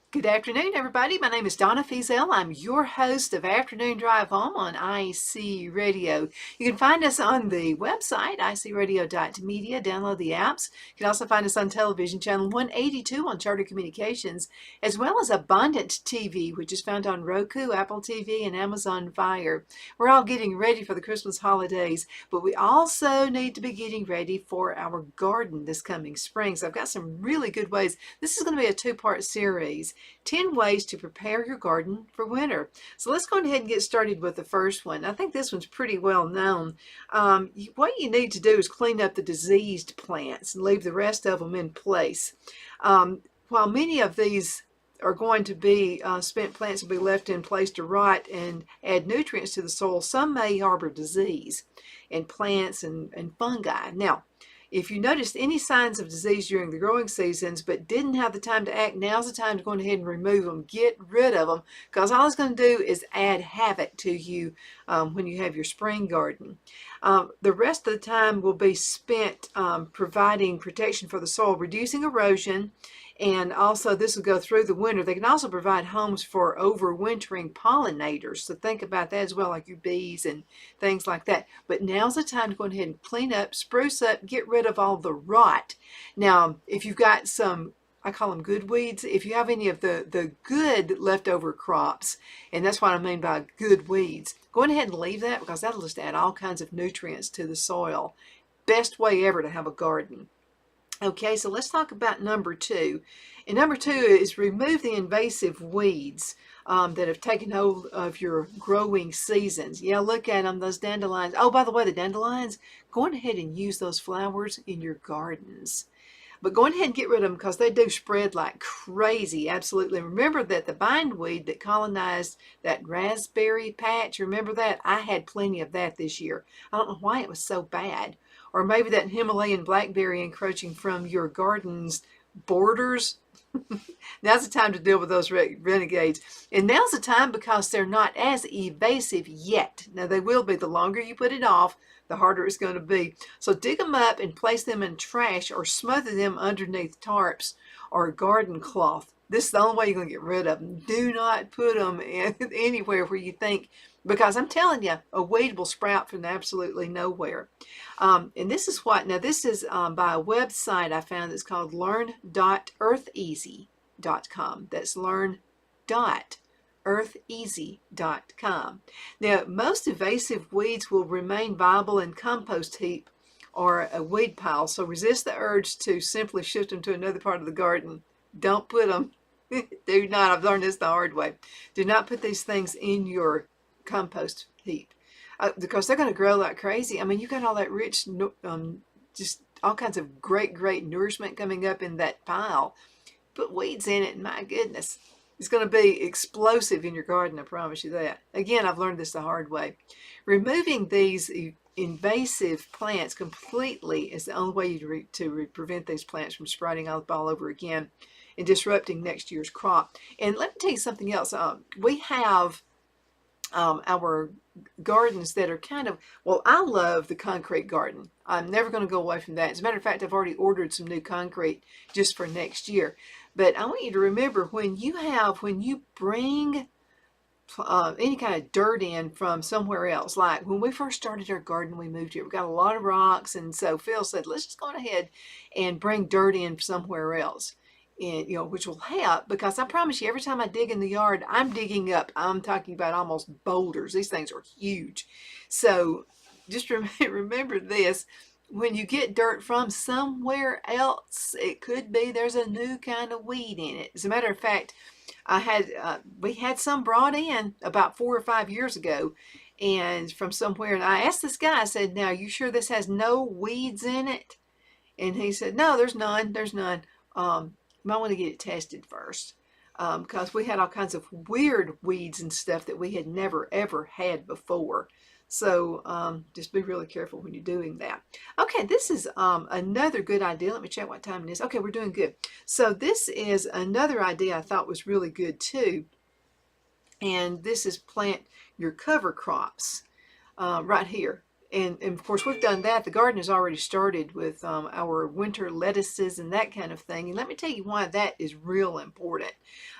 Good afternoon, everybody. My name is Donna. I'm your host of Afternoon Drive Home on IC Radio. You can find us on the website, icradio.media. Download the apps. You can also find us on television, channel 182 on Charter Communications, as well as Abundant TV, which is found on Roku, Apple TV, and Amazon Fire. We're all getting ready for the Christmas holidays, but we also need to be getting ready for our garden this coming spring. So I've got some really good ways. This is going to be a two-part series. 10 ways to prepare your garden for winter. So let's go ahead and get started with the first one. I think this one's pretty well known. What you need to do is clean up the diseased plants and leave the rest of them in place. While many of these are going to be spent plants will be left in place to rot and add nutrients to the soil, some may harbor disease in plants and fungi. Now, if you noticed any signs of disease during the growing seasons but didn't have the time to act, now's the time to go ahead and remove them. Get rid of them, because all it's going to do is add havoc to you when you have your spring garden. The rest of the time will be spent providing protection for the soil, reducing erosion, and also this will go through the winter. They can also provide homes for overwintering pollinators. So think about that as well, like your bees and things like that. But now's the time to go ahead and clean up, spruce up, get rid of all the rot. Now, if you've got some, I call them good weeds, if you have any of the good leftover crops, and that's what I mean by good weeds, go ahead and leave that, because that'll just add all kinds of nutrients to the soil. Best way ever to have a garden. Okay, so let's talk about number two. And number two is remove the invasive weeds that have taken hold of your growing seasons. Yeah, look at them, those dandelions. Oh, by the way, the dandelions, go on ahead and use those flowers in your gardens. But go ahead and get rid of them, because they do spread like crazy, absolutely. Remember that the bindweed that colonized that raspberry patch, remember that? I had plenty of that this year. I don't know why it was so bad. Or maybe that Himalayan blackberry encroaching from your garden's borders. Now's the time to deal with those renegades. And now's the time, because they're not as evasive yet. Now they will be. The longer you put it off, the harder it's going to be. So dig them up and place them in trash, or smother them underneath tarps or garden cloth. This is the only way you're going to get rid of them. Do not put them anywhere where you think, because I'm telling you, a weed will sprout from absolutely nowhere. And this is what, now this is by a website I found that's called learn.eartheasy.com. That's learn.eartheasy.com. Now, most invasive weeds will remain viable in compost heap or a weed pile, so resist the urge to simply shift them to another part of the garden. Don't put them, do not, I've learned this the hard way, do not put these things in your compost heap, because they're going to grow like crazy. I mean, you got all that rich, just all kinds of great nourishment coming up in that pile. Put weeds in it, and my goodness, it's going to be explosive in your garden, I promise you that. Again, I've learned this the hard way. Removing these invasive plants completely is the only way to prevent these plants from sprouting up all over again and disrupting next year's crop. And let me tell you something else. We have our gardens that are kind of, well, I love the concrete garden. I'm never going to go away from that. As a matter of fact, I've already ordered some new concrete just for next year. But I want you to remember, when you bring any kind of dirt in from somewhere else, like when we first started our garden, we moved here, we got a lot of rocks, and so Phil said, let's just go ahead and bring dirt in somewhere else. And, which will help, because I promise you, every time I dig in the yard, I'm digging up, I'm talking about almost boulders. These things are huge. So just remember this: when you get dirt from somewhere else, it could be there's a new kind of weed in it. As a matter of fact, we had some brought in about 4 or 5 years ago, and from somewhere, and I asked this guy, I said, now, you sure this has no weeds in it? And he said, no, there's none. You might want to get it tested first, because we had all kinds of weird weeds and stuff that we had never ever had before. So just be really careful when you're doing that. Okay, this is another good idea. Let me check what time it is. Okay, we're doing good. So this is another idea I thought was really good too. And this is plant your cover crops right here. And of course, we've done that. The garden has already started with our winter lettuces and that kind of thing. And let me tell you why that is real important.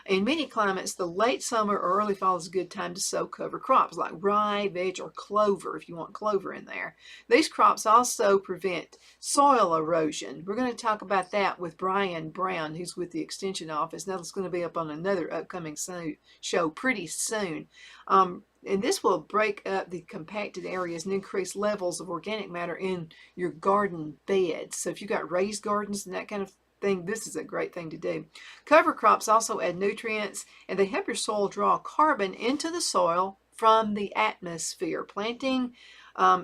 In many climates, the late summer or early fall is a good time to sow cover crops like rye, veg, or clover if you want clover in there. These crops also prevent soil erosion. We're going to talk about that with Brian Brown, who's with the Extension Office. Now, that's going to be up on another upcoming show pretty soon. And this will break up the compacted areas and increase levels of organic matter in your garden beds. So if you've got raised gardens and that kind of thing, this is a great thing to do. Cover crops also add nutrients, and they help your soil draw carbon into the soil from the atmosphere. Planting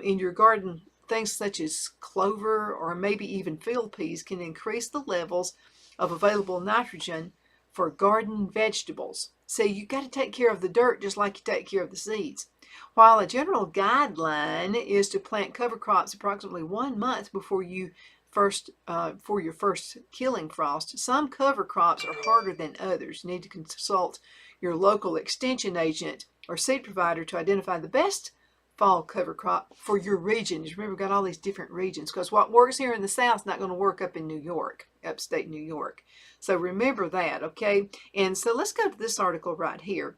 in your garden things such as clover or maybe even field peas can increase the levels of available nitrogen for garden vegetables. So you got to take care of the dirt just like you take care of the seeds. While a general guideline is to plant cover crops approximately 1 month before you for your first killing frost, some cover crops are harder than others. You need to consult your local extension agent or seed provider to identify the best fall cover crop for your region. Just remember, we've got all these different regions, because what works here in the South is not going to work up in New York, upstate New York. So remember that, okay? And so let's go to this article right here.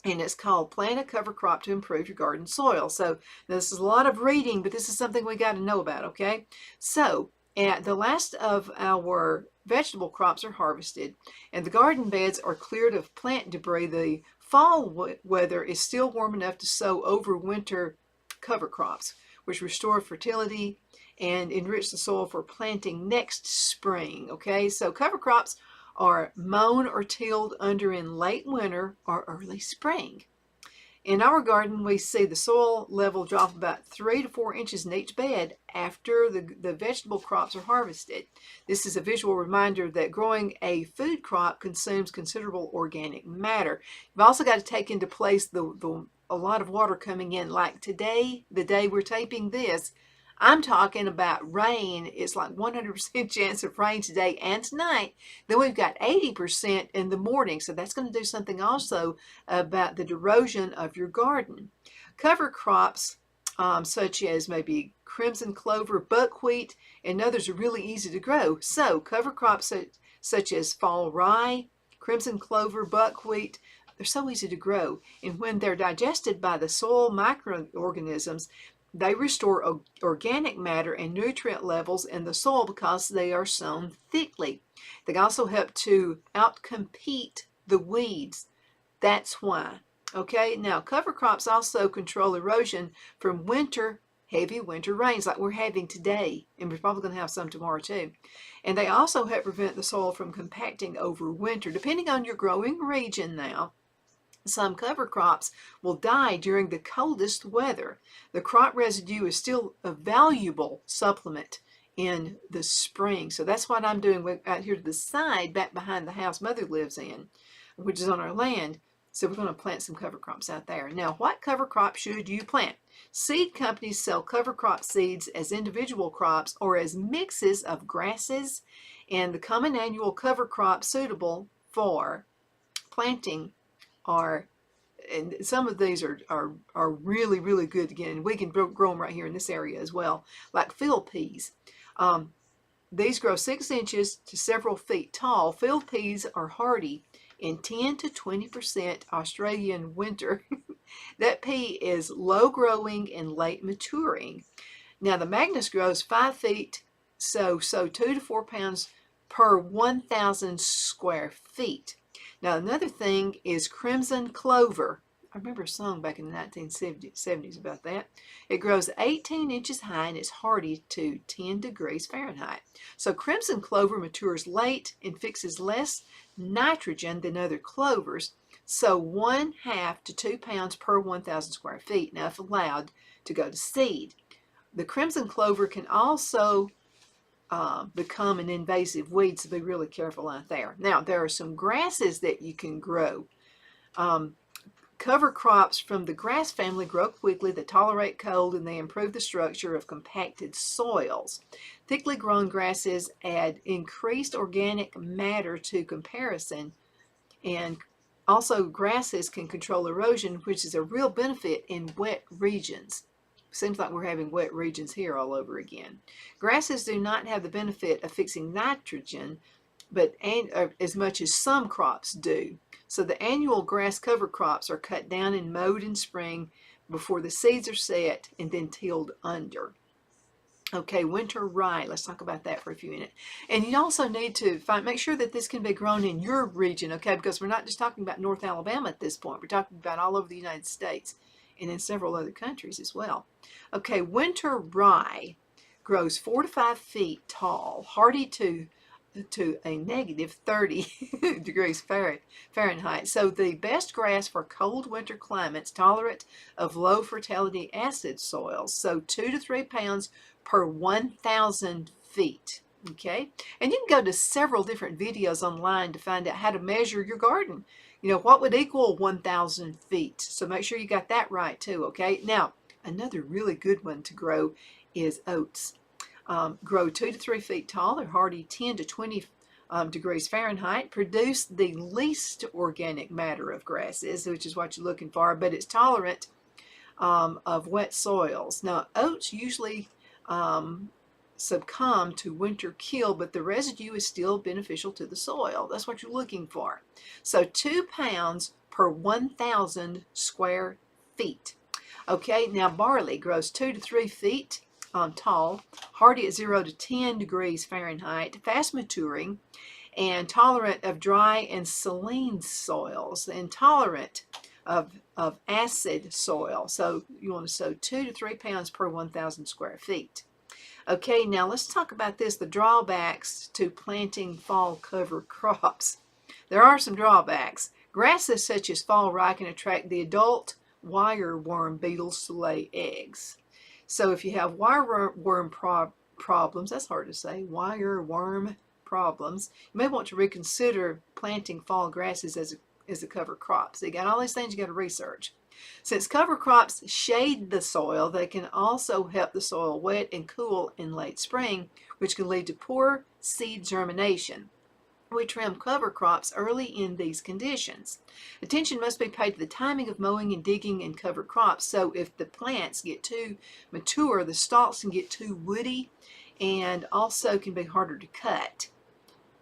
And it's called Plant a Cover Crop to Improve Your Garden Soil. So this is a lot of reading, but this is something we got to know about, okay? So at the last of our vegetable crops are harvested and the garden beds are cleared of plant debris, the fall weather is still warm enough to sow overwinter cover crops, which restore fertility and enrich the soil for planting next spring, okay? So cover crops are mown or tilled under in late winter or early spring. In our garden, we see the soil level drop about 3 to 4 inches in each bed after the vegetable crops are harvested. This is a visual reminder that growing a food crop consumes considerable organic matter. You've also got to take into place a lot of water coming in. Like today, the day we're taping this, I'm talking about rain. It's like 100% chance of rain today and tonight. Then we've got 80% in the morning. So that's going to do something also about the erosion of your garden. Cover crops such as maybe crimson clover, buckwheat, and others are really easy to grow. So cover crops such as fall rye, crimson clover, buckwheat, they're so easy to grow. And when they're digested by the soil microorganisms, they restore organic matter and nutrient levels in the soil because they are sown thickly. They also help to outcompete the weeds. That's why. Okay, now cover crops also control erosion from heavy winter rains like we're having today, and we're probably going to have some tomorrow too. And they also help prevent the soil from compacting over winter. Depending on your growing region now, some cover crops will die during the coldest weather. The crop residue is still a valuable supplement in the spring. So that's what I'm doing out here to the side, back behind the house Mother lives in, which is on our land. So we're going to plant some cover crops out there. Now, what cover crop should you plant? Seed companies sell cover crop seeds as individual crops or as mixes of grasses, and the common annual cover crops suitable for planting and some of these are really, really good to get, and we can grow them right here in this area as well, like field peas. These grow 6 inches to several feet tall. Field peas are hardy in 10 to 20% Australian winter. That pea is low growing and late maturing. Now the Magnus grows 5 feet, so 2 to 4 pounds per 1,000 square feet. Now, another thing is crimson clover. I remember a song back in the 1970s about that. It grows 18 inches high and it's hardy to 10 degrees Fahrenheit. So crimson clover matures late and fixes less nitrogen than other clovers. So 1/2 to 2 pounds per 1,000 square feet, now if allowed to go to seed. The crimson clover can also become an invasive weed, so be really careful out there. Now, there are some grasses that you can grow. Cover crops from the grass family grow quickly, they tolerate cold, and they improve the structure of compacted soils. Thickly grown grasses add increased organic matter to comparison, and also grasses can control erosion, which is a real benefit in wet regions. Seems like we're having wet regions here all over again. Grasses do not have the benefit of fixing nitrogen, but as much as some crops do. So the annual grass cover crops are cut down and mowed in spring before the seeds are set and then tilled under. Okay, winter rye. Let's talk about that for a few minutes. And you also need to make sure that this can be grown in your region, okay? Because we're not just talking about North Alabama at this point. We're talking about all over the United States and in several other countries as well. Okay, winter rye grows 4 to 5 feet tall, hardy to a negative 30 degrees Fahrenheit. So the best grass for cold winter climates, tolerant of low fertility acid soils. So 2 to 3 pounds per 1,000 feet. Okay, and you can go to several different videos online to find out how to measure your garden. You know, what would equal 1,000 feet? So make sure you got that right too, okay? Now, another really good one to grow is oats. Grow 2 to 3 feet tall. They're hardy 10 to 20 degrees Fahrenheit. Produce the least organic matter of grasses, which is what you're looking for, but it's tolerant of wet soils. Now, oats usually succumb to winter kill, but the residue is still beneficial to the soil. That's what you're looking for. So 2 pounds per 1,000 square feet. Okay, now barley grows 2 to 3 feet tall, hardy at 0 to 10 degrees Fahrenheit, fast maturing, and tolerant of dry and saline soils, and tolerant of acid soil. So you want to sow 2 to 3 pounds per 1,000 square feet. Okay, now let's talk about this, the drawbacks to planting fall cover crops. There are some drawbacks. Grasses such as fall rye can attract the adult wireworm beetles to lay eggs. So if you have wireworm problems, that's hard to say, wireworm problems, you may want to reconsider planting fall grasses as a cover crop. So you got all these things you got to research. Since cover crops shade the soil, they can also help the soil wet and cool in late spring, which can lead to poor seed germination. We trim cover crops early in these conditions. Attention must be paid to the timing of mowing and digging in cover crops. So if the plants get too mature, the stalks can get too woody and also can be harder to cut.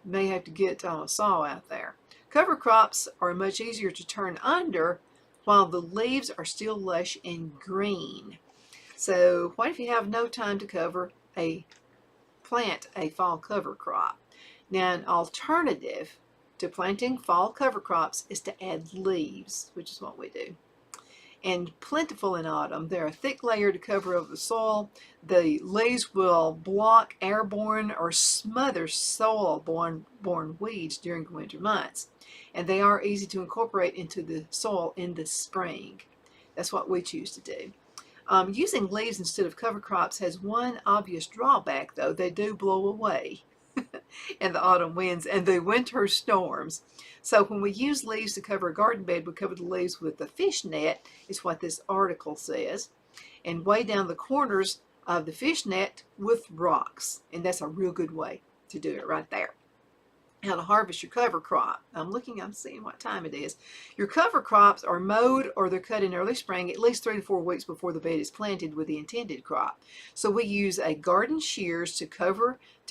You may have to get a saw out there. Cover crops are much easier to turn under while the leaves are still lush and green. So what if you have no time to plant a fall cover crop? Now, an alternative to planting fall cover crops is to add leaves, which is what we do. And plentiful in autumn. They're a thick layer to cover over the soil. The leaves will block airborne or smother soil-borne weeds during the winter months. And they are easy to incorporate into the soil in the spring. That's what we choose to do. Using leaves instead of cover crops has one obvious drawback, though. They do blow away in the autumn winds and the winter storms. So when we use leaves to cover a garden bed, we cover the leaves with a fish net, is what this article says, and weigh down the corners of the fish net with rocks. And that's a real good way to do it right there. How to harvest your cover crop. I'm seeing what time it is. Your cover crops are mowed or they're cut in early spring, at least 3 to 4 weeks before the bed is planted with the intended crop. So we use a garden shears to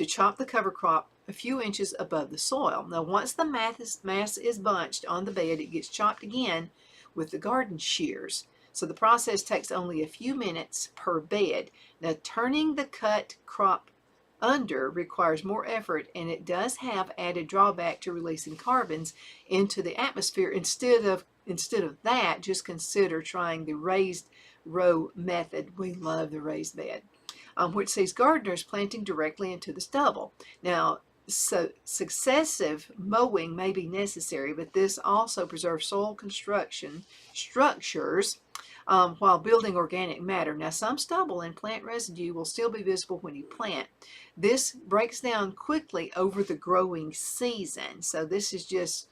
chop the cover crop a few inches above the soil. Now, once the mass is bunched on the bed, it gets chopped again with the garden shears. So the process takes only a few minutes per bed. Now, turning the cut crop under requires more effort, and it does have added drawback to releasing carbons into the atmosphere. Instead of that, just consider trying the raised row method. We love the raised bed, which sees gardeners planting directly into the stubble. Now, so successive mowing may be necessary, but this also preserves soil construction structures while building organic matter. Now, some stubble and plant residue will still be visible when you plant. This breaks down quickly over the growing season. So this is just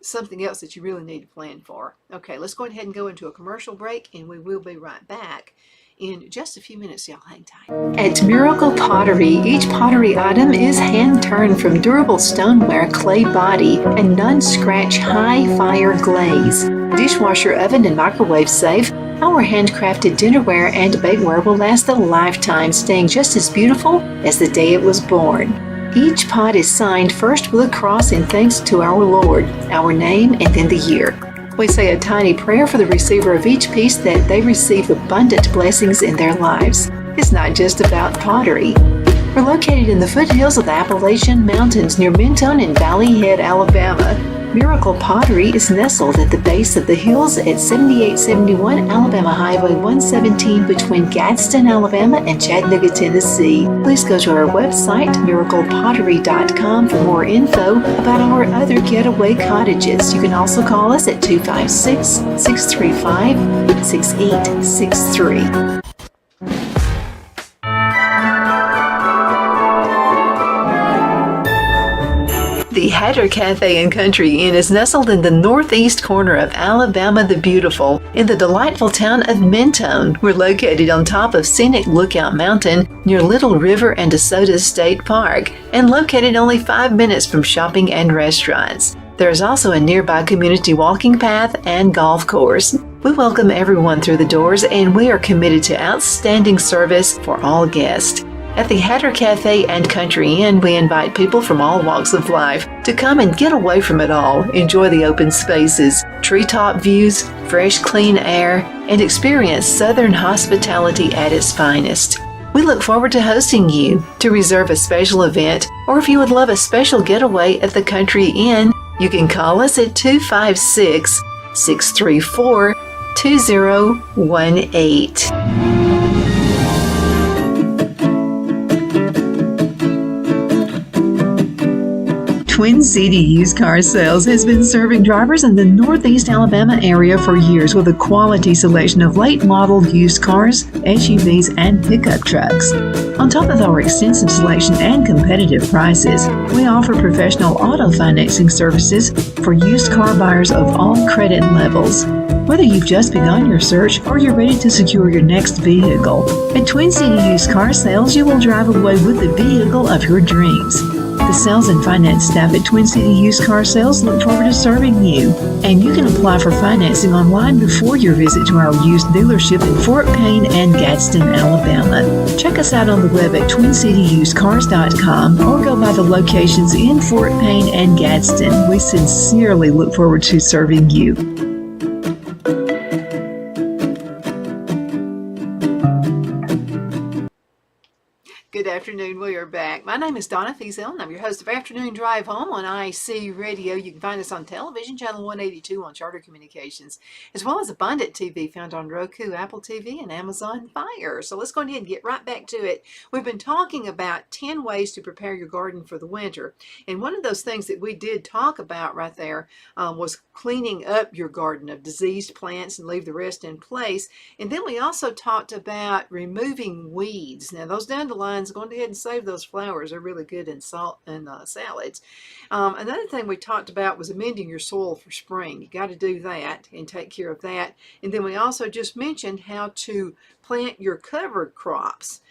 something else that you really need to plan for. Okay, let's go ahead and go into a commercial break, and we will be right back in just a few minutes. Y'all hang tight. At Miracle Pottery, each pottery item is hand-turned from durable stoneware, clay body, and non-scratch high fire glaze. Dishwasher oven and microwave safe, Our handcrafted dinnerware and bakeware will last a lifetime, staying just as beautiful as the day it was born. Each pot is signed first with a cross in thanks to our Lord, our name, and then the year. We say a tiny prayer for the receiver of each piece that they receive abundant blessings in their lives. It's not just about pottery. We're located in the foothills of the Appalachian Mountains near Mentone and Valley Head, Alabama. Miracle Pottery is nestled at the base of the hills at 7871 Alabama Highway 117 between Gadsden, Alabama and Chattanooga, Tennessee. Please go to our website, miraclepottery.com, for more info about our other getaway cottages. You can also call us at 256-635-6863. The Hatter Cafe and Country Inn is nestled in the northeast corner of Alabama the Beautiful in the delightful town of Mentone. We're located on top of scenic Lookout Mountain near Little River and DeSoto State Park and located only 5 minutes from shopping and restaurants. There is also a nearby community walking path and golf course. We welcome everyone through the doors and we are committed to outstanding service for all guests. At the Hatter Cafe and Country Inn, we invite people from all walks of life to come and get away from it all, enjoy the open spaces, treetop views, fresh, clean air, and experience Southern hospitality at its finest. We look forward to hosting you. To reserve a special event, or if you would love a special getaway at the Country Inn, you can call us at 256-634-2018. Twin City Used Car Sales has been serving drivers in the Northeast Alabama area for years with a quality selection of late model used cars, SUVs, and pickup trucks. On top of our extensive selection and competitive prices, we offer professional auto financing services for used car buyers of all credit levels. Whether you've just begun your search or you're ready to secure your next vehicle, at Twin City Used Car Sales, you will drive away with the vehicle of your dreams. The sales and finance staff at Twin City Used Car Sales look forward to serving you. And you can apply for financing online before your visit to our used dealership in Fort Payne and Gadsden, Alabama. Check us out on the web at twincityusedcars.com or go by the locations in Fort Payne and Gadsden. We sincerely look forward to serving you. Good afternoon. We are back. My name is Donna Fiesel, and I'm your host of Afternoon Drive Home on IC Radio. You can find us on television, channel 182 on Charter Communications, as well as Abundant TV found on Roku, Apple TV, and Amazon Fire. So let's go ahead and get right back to it. We've been talking about 10 ways to prepare your garden for the winter. And one of those things that we did talk about right there was cleaning up your garden of diseased plants and leave the rest in place. And then we also talked about removing weeds. Now, those dandelions, go ahead and save those flowers. They're really good in salt and salads. Another thing we talked about was amending your soil for spring. You got to do that and take care of that. And then we also just mentioned how to plant your cover crops,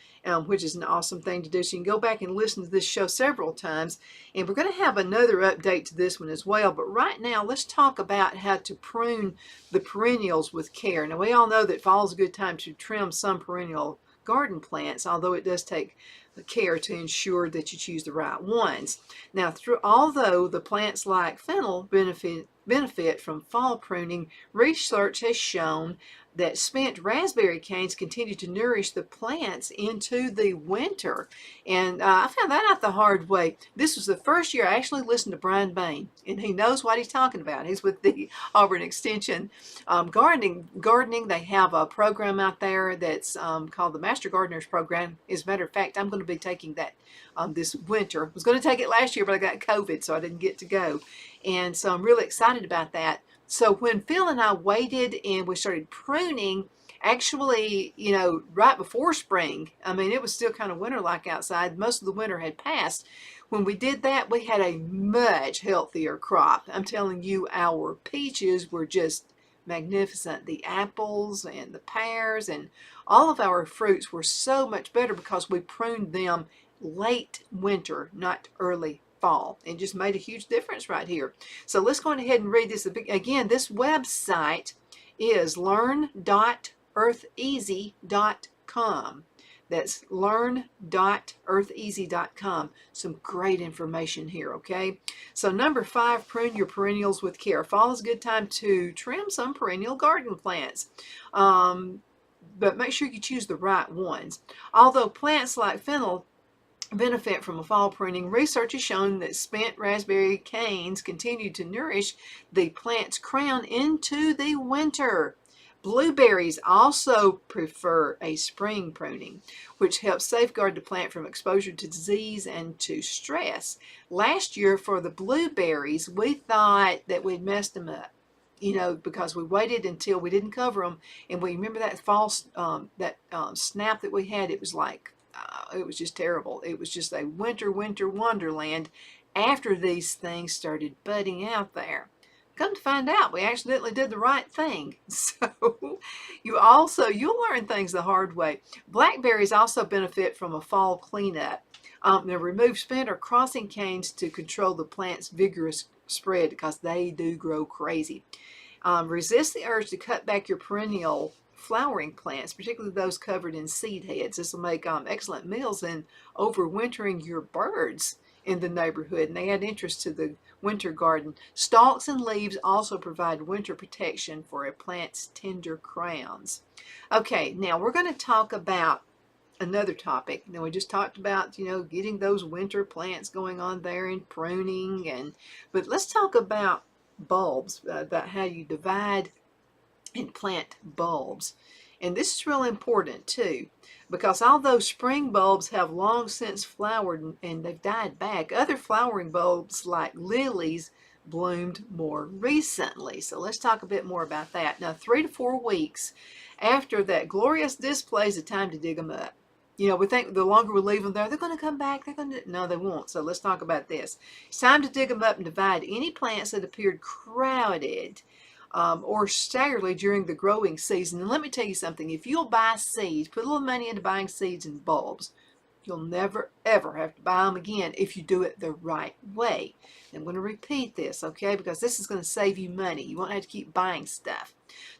which is an awesome thing to do. So you can go back and listen to this show several times. And we're going to have another update to this one as well. But right now, let's talk about how to prune the perennials with care. Now, we all know that fall is a good time to trim some perennial garden plants, although it does take care to ensure that you choose the right ones. Now, although the plants like fennel benefit from fall pruning, research has shown that spent raspberry canes continue to nourish the plants into the winter. And I found that out the hard way. This was the first year I actually listened to Brian Bain, and he knows what he's talking about. He's with the Auburn Extension Gardening. They have a program out there that's called the Master Gardeners Program. As a matter of fact, I'm going to be taking that this winter. I was going to take it last year, but I got COVID, so I didn't get to go. And so I'm really excited about that. So when Phil and I waited and we started pruning, actually, right before spring, I mean, it was still kind of winter-like outside. Most of the winter had passed. When we did that, we had a much healthier crop. I'm telling you, our peaches were just magnificent. The apples and the pears and all of our fruits were so much better because we pruned them late winter, not early fall, and just made a huge difference right here. So let's go ahead and read this again. This website is learn.plant learn.eartheasy.com. That's learn.eartheasy.com. Some great information here, okay? So number 5, prune your perennials with care. Fall is a good time to trim some perennial garden plants. But make sure you choose the right ones. Although plants like fennel benefit from a fall pruning, research has shown that spent raspberry canes continue to nourish the plant's crown into the winter. Blueberries also prefer a spring pruning, which helps safeguard the plant from exposure to disease and to stress. Last year for the blueberries, we thought that we'd messed them up, because we waited until we didn't cover them. And we remember that fall, snap that we had. It was like, it was just terrible. It was just a winter wonderland after these things started budding out there. Come to find out, we accidentally did the right thing. So you'll learn things the hard way. Blackberries also benefit from a fall cleanup. They remove spent or crossing canes to control the plant's vigorous spread because they do grow crazy. Resist the urge to cut back your perennial flowering plants, particularly those covered in seed heads. This will make excellent meals in overwintering your birds in the neighborhood, and they add interest to the winter garden. Stalks and leaves also provide winter protection for a plant's tender crowns. Okay, now we're going to talk about another topic. Now we just talked about, getting those winter plants going on there and pruning, but let's talk about bulbs, about how you divide and plant bulbs. And this is really important too, because although spring bulbs have long since flowered and they've died back, other flowering bulbs like lilies bloomed more recently. So let's talk a bit more about that. Now, 3 to 4 weeks after that glorious display is the time to dig them up. We think the longer we leave them there, they're going to come back. No, they won't. So let's talk about this. It's time to dig them up and divide any plants that appeared crowded or staggeredly during the growing season. And let me tell you something. If you'll buy seeds, put a little money into buying seeds and bulbs, you'll never, ever have to buy them again if you do it the right way. I'm going to repeat this, okay, because this is going to save you money. You won't have to keep buying stuff.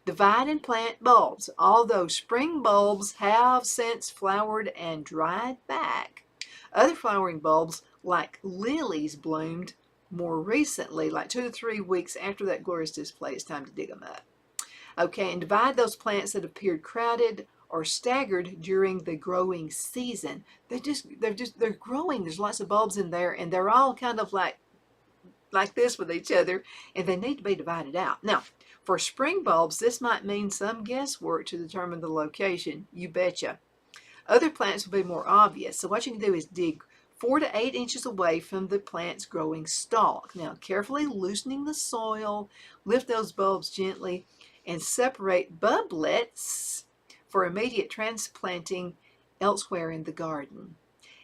Divide and plant bulbs. Although spring bulbs have since flowered and dried back, other flowering bulbs like lilies bloomed more recently, like 2 to 3 weeks after that glorious display. It's time to dig them up. Okay, and divide those plants that appeared crowded or staggered during the growing season. They're growing. There's lots of bulbs in there, and they're all kind of like this with each other, and they need to be divided out. Now, for spring bulbs, this might mean some guesswork to determine the location. You betcha. Other plants will be more obvious. So what you can do is dig 4 to 8 inches away from the plant's growing stalk. Now, carefully loosening the soil, lift those bulbs gently, and separate bublets for immediate transplanting elsewhere in the garden.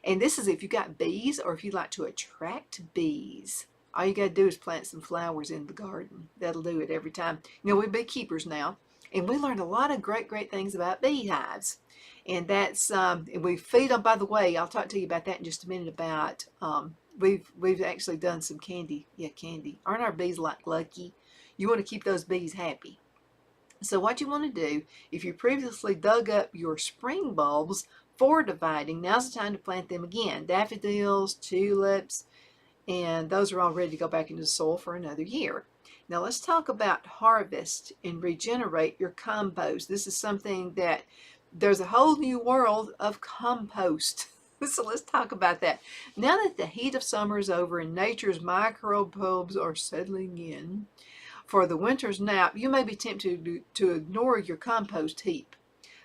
And this is if you got bees or if you like to attract bees. All you got to do is plant some flowers in the garden. That'll do it every time. We're beekeepers now, and we learned a lot of great things about beehives. And that's, and we feed them, by the way, I'll talk to you about that in just a minute about, we've actually done some candy. Yeah, candy. Aren't our bees like lucky? You want to keep those bees happy. So what you want to do, if you previously dug up your spring bulbs for dividing, now's the time to plant them again. Daffodils, tulips, and those are all ready to go back into the soil for another year. Now let's talk about harvest and regenerate your compost. This is something that there's a whole new world of compost. So let's talk about that. Now that the heat of summer is over and nature's microbes are settling in for the winter's nap, you may be tempted to ignore your compost heap.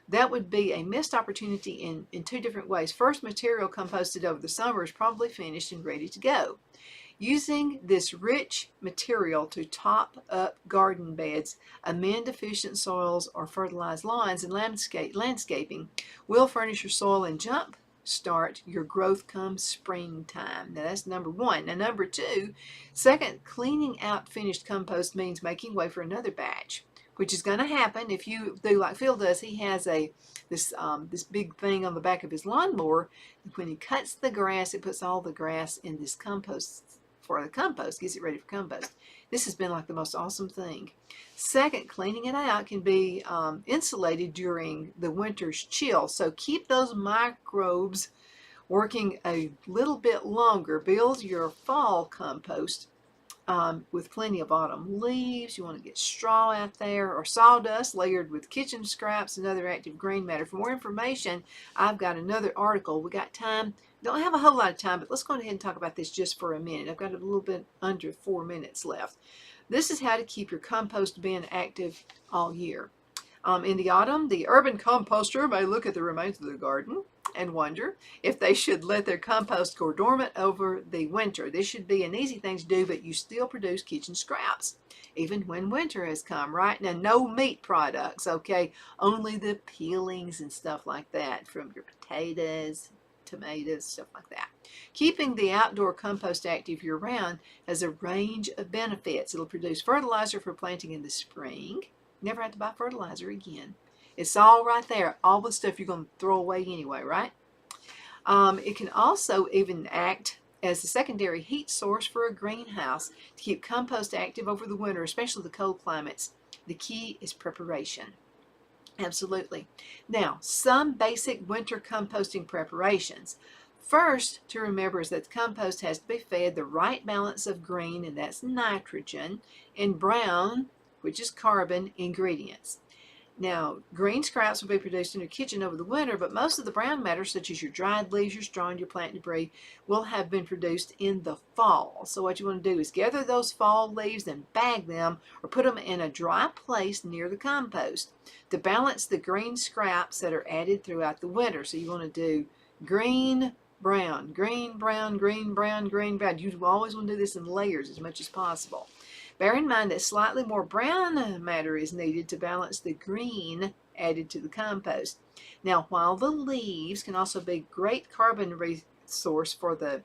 That would be a missed opportunity in 2 different ways. First, material composted over the summer is probably finished and ready to go. Using this rich material to top up garden beds, amend deficient soils, or fertilize lawns and landscaping will furnish your soil and jump start your growth come springtime. Now that's number 1. Now number 2, second, cleaning out finished compost means making way for another batch, which is going to happen if you do like Phil does. He has this big thing on the back of his lawnmower. When he cuts the grass, it puts all the grass in this compost for the compost, gets it ready for compost. This has been like the most awesome thing. Second, cleaning it out can be insulated during the winter's chill. So keep those microbes working a little bit longer. Build your fall compost with plenty of autumn leaves. You want to get straw out there or sawdust layered with kitchen scraps and other active green matter. For more information, I've got another article. We got time. Don't have a whole lot of time, but let's go ahead and talk about this just for a minute. I've got a little bit under 4 minutes left. This is how to keep your compost bin active all year. In the autumn, the urban composter may look at the remains of the garden and wonder if they should let their compost go dormant over the winter. This should be an easy thing to do, but you still produce kitchen scraps, even when winter has come, right? Now, no meat products, okay? Only the peelings and stuff like that from your potatoes, tomatoes, stuff like that. Keeping the outdoor compost active year-round has a range of benefits. It'll produce fertilizer for planting in the spring. Never have to buy fertilizer again. It's all right there. All the stuff you're going to throw away anyway, right? It can also even act as a secondary heat source for a greenhouse to keep compost active over the winter, especially the cold climates. The key is preparation. Absolutely. Now, some basic winter composting preparations. First to remember is that the compost has to be fed the right balance of green, and that's nitrogen, and brown, which is carbon, ingredients. Now, green scraps will be produced in your kitchen over the winter, but most of the brown matter, such as your dried leaves, your straw, and your plant debris, will have been produced in the fall. So what you want to do is gather those fall leaves and bag them or put them in a dry place near the compost to balance the green scraps that are added throughout the winter. So you want to do green, brown, green, brown, green, brown, green, brown. You always want to do this in layers as much as possible. Bear in mind that slightly more brown matter is needed to balance the green added to the compost. Now, while the leaves can also be a great carbon resource for the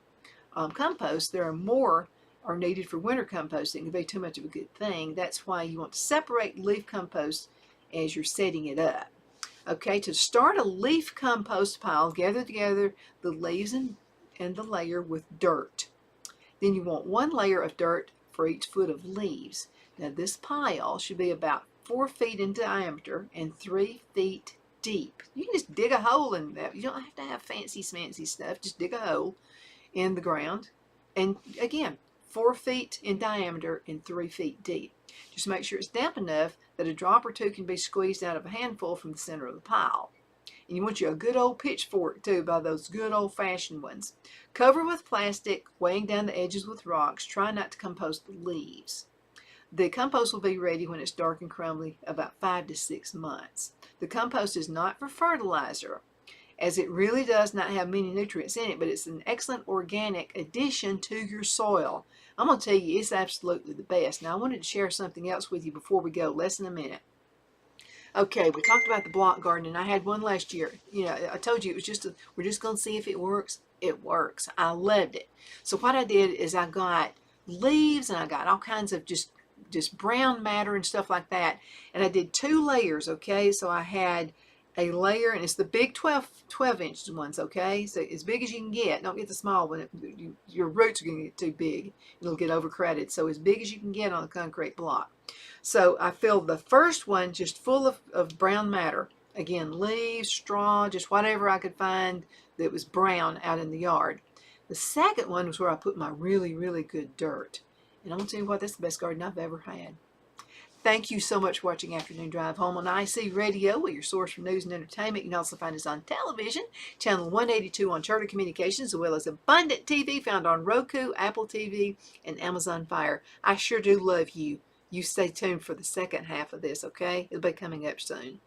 compost, there are more are needed for winter composting. It can be too much of a good thing. That's why you want to separate leaf compost as you're setting it up. Okay, to start a leaf compost pile, gather together the leaves and the layer with dirt. Then you want one layer of dirt for each foot of leaves. Now this pile should be about 4 feet in diameter and 3 feet deep. You can just dig a hole in that. You don't have to have fancy smancy stuff. Just dig a hole in the ground. And again, 4 feet in diameter and 3 feet deep. Just make sure it's damp enough that a drop or two can be squeezed out of a handful from the center of the pile. And you want you a good old pitchfork too, by those good old-fashioned ones. Cover with plastic, weighing down the edges with rocks. Try not to compost the leaves. The compost will be ready when it's dark and crumbly, about 5 to 6 months. The compost is not for fertilizer, as it really does not have many nutrients in it, but it's an excellent organic addition to your soil. I'm going to tell you, it's absolutely the best. Now, I wanted to share something else with you before we go, less than a minute. Okay, we talked about the block garden, and I had one last year. You know, I told you it was just we're just going to see if it works. It works. I loved it. So what I did is I got leaves, and I got all kinds of just brown matter and stuff like that. And I did 2 layers, okay? So I had a layer, and it's the big 12 inch ones, okay? So as big as you can get. Don't get the small one. Your roots are going to get too big. It'll get overcrowded. So as big as you can get on a concrete block. So I filled the first one just full of brown matter. Again, leaves, straw, just whatever I could find that was brown out in the yard. The second one was where I put my really, really good dirt. And I'm going to tell you what, that's the best garden I've ever had. Thank you so much for watching Afternoon Drive Home on IC Radio, with your source for news and entertainment. You can also find us on television, channel 182 on Charter Communications, as well as Abundant TV found on Roku, Apple TV, and Amazon Fire. I sure do love you. You stay tuned for the second half of this, okay? It'll be coming up soon.